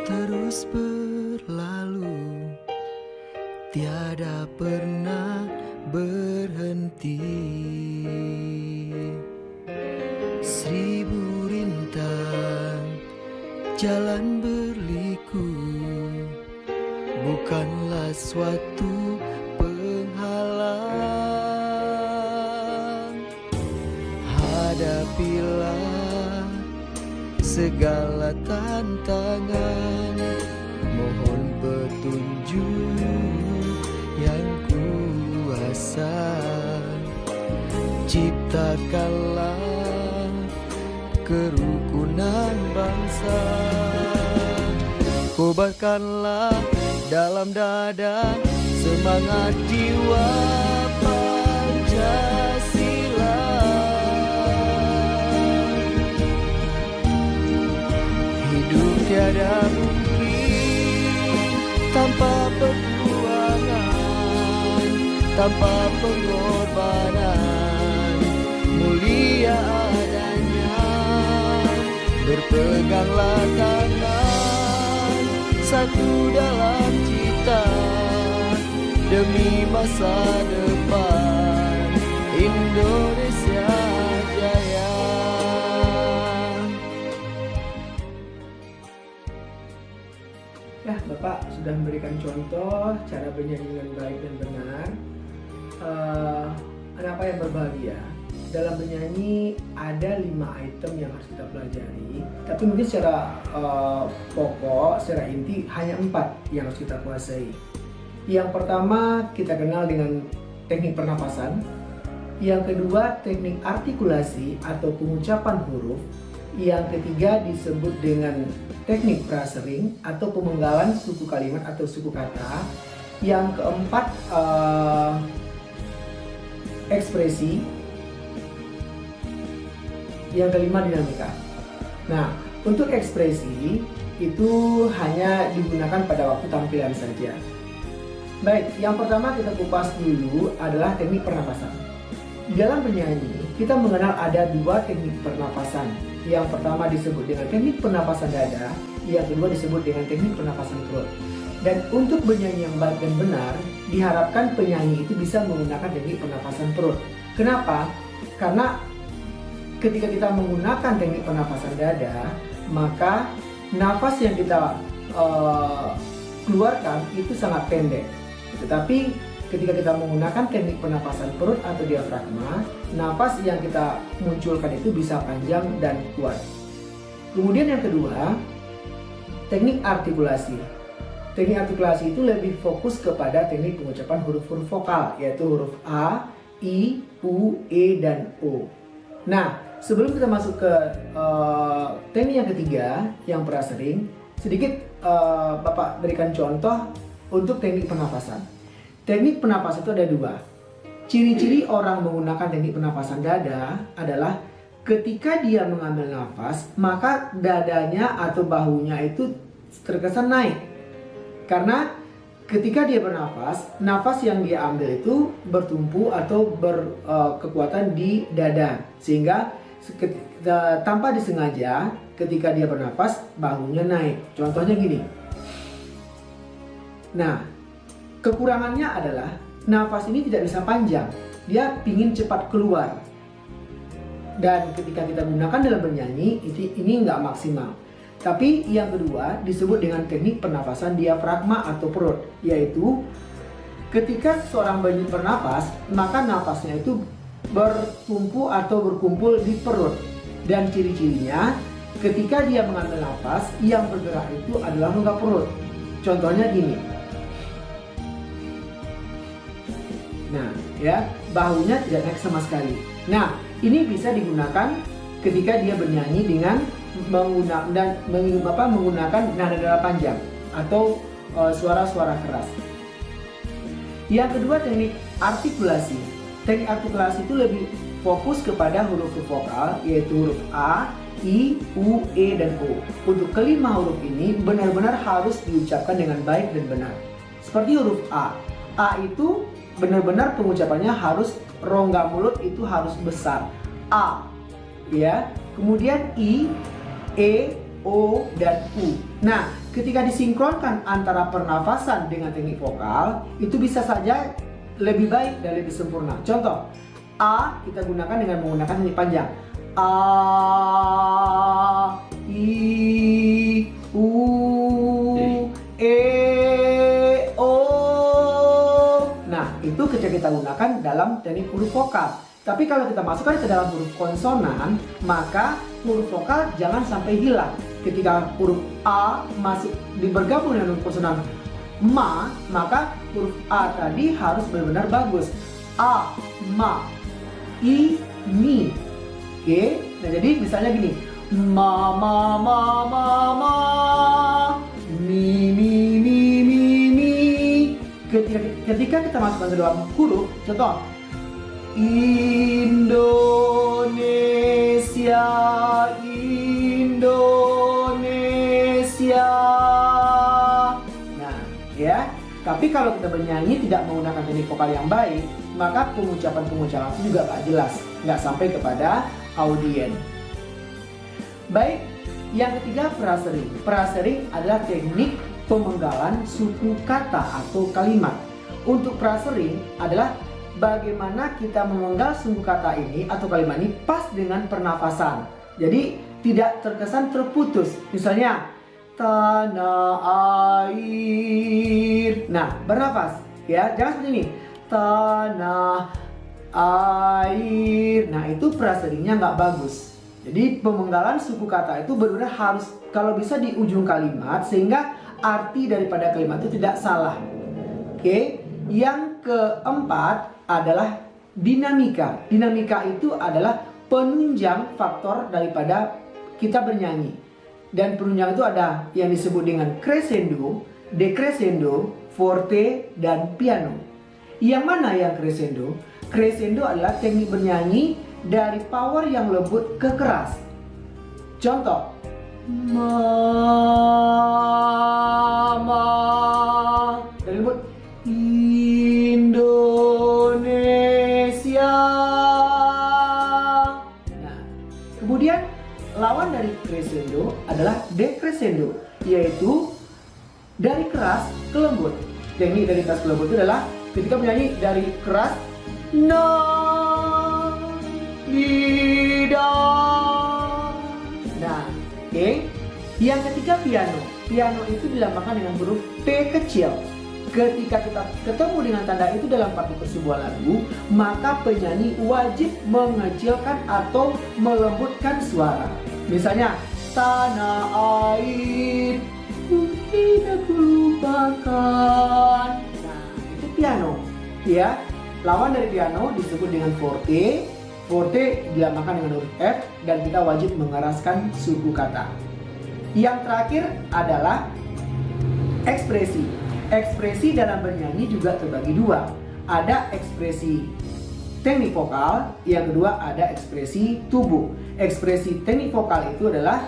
terus berlalu, tiada pernah berhenti. Seribu rintang jalan berliku, bukanlah suatu penghalang. Hadapilah segala tantangan, mohon petunjuk yang kuasa. Ciptakanlah kerukunan bangsa, kobarkanlah dalam dada semangat jiwa Pancasila. Hidup tiada mungkin tanpa perjuangan, tanpa pengorbanan, mulia adanya. Berpeganglah tangan, satu dalam cita, demi masa depan Indonesia Jaya. Ya, Bapak sudah memberikan contoh cara bernyanyi dengan baik dan benar. Anak yang berbahagia, dalam bernyanyi ada 5 item yang harus kita pelajari, tapi mungkin secara pokok, secara inti hanya 4 yang harus kita kuasai. Yang pertama kita kenal dengan teknik pernapasan, yang kedua teknik artikulasi atau pengucapan huruf, yang ketiga disebut dengan teknik prasering atau pemenggalan suku kalimat atau suku kata, yang keempat ekspresi, yang kelima dinamika. Nah, untuk ekspresi itu hanya digunakan pada waktu tampilan saja. Baik, yang pertama kita kupas dulu adalah teknik pernapasan. Di dalam bernyanyi, kita mengenal ada 2 teknik pernapasan. Yang pertama disebut dengan teknik pernapasan dada, yang kedua disebut dengan teknik pernapasan perut. Dan untuk bernyanyi yang baik dan benar, diharapkan penyanyi itu bisa menggunakan teknik pernapasan perut. Kenapa? Karena ketika kita menggunakan teknik pernapasan dada, maka nafas yang kita keluarkan itu sangat pendek. Tetapi ketika kita menggunakan teknik pernapasan perut atau diafragma, nafas yang kita munculkan itu bisa panjang dan kuat. Kemudian yang kedua, teknik artikulasi. Teknik artikulasi itu lebih fokus kepada teknik pengucapan huruf-huruf vokal, yaitu huruf A, I, U, E, dan O. Nah, sebelum kita masuk ke teknik yang ketiga, yang prasering, sedikit Bapak berikan contoh untuk teknik pernapasan. Teknik pernapasan itu ada 2. Ciri-ciri orang menggunakan teknik pernapasan dada adalah ketika dia mengambil nafas, maka dadanya atau bahunya itu terkesan naik. Karena ketika dia bernafas, nafas yang dia ambil itu bertumpu atau berkekuatan di dada. Sehingga tanpa disengaja ketika dia bernafas, bahunya naik. Contohnya gini. Nah, kekurangannya adalah nafas ini tidak bisa panjang, dia pingin cepat keluar. Dan ketika kita gunakan dalam bernyanyi, ini nggak maksimal. Tapi yang kedua disebut dengan teknik pernafasan diafragma atau perut, yaitu ketika seorang bernapas, maka nafasnya itu bertumpu atau berkumpul di perut. Dan ciri-cirinya ketika dia mengambil nafas, yang bergerak itu adalah rongga perut. Contohnya gini. Nah, ya, bahunya tidak naik sama sekali. Nah, ini bisa digunakan ketika dia bernyanyi dengan menggunakan nada-nada panjang atau suara-suara keras. Yang kedua, teknik artikulasi. Teknik artikulasi itu lebih fokus kepada huruf-huruf vokal, yaitu huruf A, I, U, E, dan O. Untuk kelima huruf ini benar-benar harus diucapkan dengan baik dan benar. Seperti huruf A. A itu benar-benar pengucapannya harus rongga mulut itu harus besar. A, ya. Kemudian I, E, O, dan U. Nah, ketika disinkronkan antara pernafasan dengan teknik vokal, itu bisa saja lebih baik dan lebih sempurna. Contoh, A kita gunakan dengan menggunakan teknik panjang. A, I, U, E, O. Nah, itu ketika kita gunakan dalam teknik huruf vokal. Tapi kalau kita masukkan ke dalam huruf konsonan, maka huruf vokal jangan sampai hilang. Ketika huruf A masuk bergabung dengan huruf konsonan ma, maka huruf A tadi harus benar-benar bagus. A, ma, I, mi. Oke, nah jadi misalnya gini, ma, mi, mi. Ketika kita masukkan ke dalam huruf, contoh, Indonesia, Indonesia. Nah, ya. Tapi kalau kita bernyanyi tidak menggunakan teknik vokal yang baik, maka pengucapan itu juga nggak jelas, nggak sampai kepada audien. Baik, yang ketiga frasering. Frasering adalah teknik pemenggalan suku kata atau kalimat. Untuk frasering adalah bagaimana kita memenggal suku kata ini atau kalimat ini pas dengan pernafasan. Jadi tidak terkesan terputus. Misalnya tanah air. Nah, bernafas ya, jangan seperti ini. Tanah air. Nah, itu fraseringnya nggak bagus. Jadi pemenggalan suku kata itu benar-benar harus kalau bisa di ujung kalimat sehingga arti daripada kalimat itu tidak salah. Oke, yang keempat adalah dinamika. Dinamika itu adalah penunjang faktor daripada kita bernyanyi. Dan penunjang itu ada yang disebut dengan crescendo, decrescendo, forte, dan piano. Yang mana yang crescendo? Crescendo adalah teknik bernyanyi dari power yang lembut ke keras. Contoh, mama, dari lembut, Indonesia. Nah, kemudian lawan dari crescendo adalah decrescendo, yaitu dari keras ke lembut. Teknik dari keras ke lembut itu adalah ketika menyanyi dari keras na dida. Nah, oke. Yang ketiga piano. Piano itu dilambangkan dengan huruf P kecil. Ketika kita ketemu dengan tanda itu dalam partitur sebuah lagu, maka penyanyi wajib mengecilkan atau melembutkan suara. Misalnya, tanah air tidak lupakan. Nah, itu piano. Ya, lawan dari piano disebut dengan forte. Forte dilambangkan dengan huruf F dan kita wajib mengeraskan suku kata. Yang terakhir adalah ekspresi. Ekspresi dalam bernyanyi juga terbagi dua. Ada ekspresi teknik vokal, yang kedua ada ekspresi tubuh. Ekspresi teknik vokal itu adalah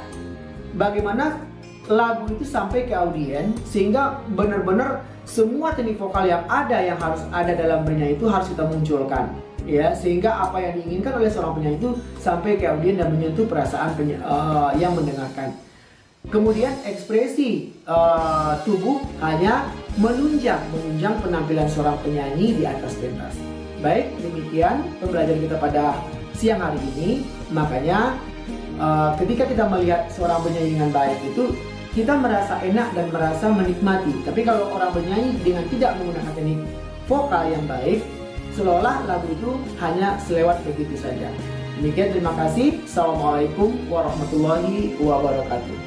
bagaimana lagu itu sampai ke audien sehingga benar-benar semua teknik vokal yang harus ada dalam bernyanyi itu harus kita munculkan. Ya, sehingga apa yang diinginkan oleh seorang penyanyi itu sampai ke audien dan menyentuh perasaan yang mendengarkan. Kemudian ekspresi tubuh hanya menunjang penampilan seorang penyanyi di atas pentas. Baik, demikian pembelajaran kita pada siang hari ini. Makanya ketika kita melihat seorang penyanyi dengan baik itu kita merasa enak dan merasa menikmati. Tapi kalau orang bernyanyi dengan tidak menggunakan teknik vokal yang baik, seolah lagu itu hanya selewat begitu saja. Demikian, terima kasih. Assalamualaikum warahmatullahi wabarakatuh.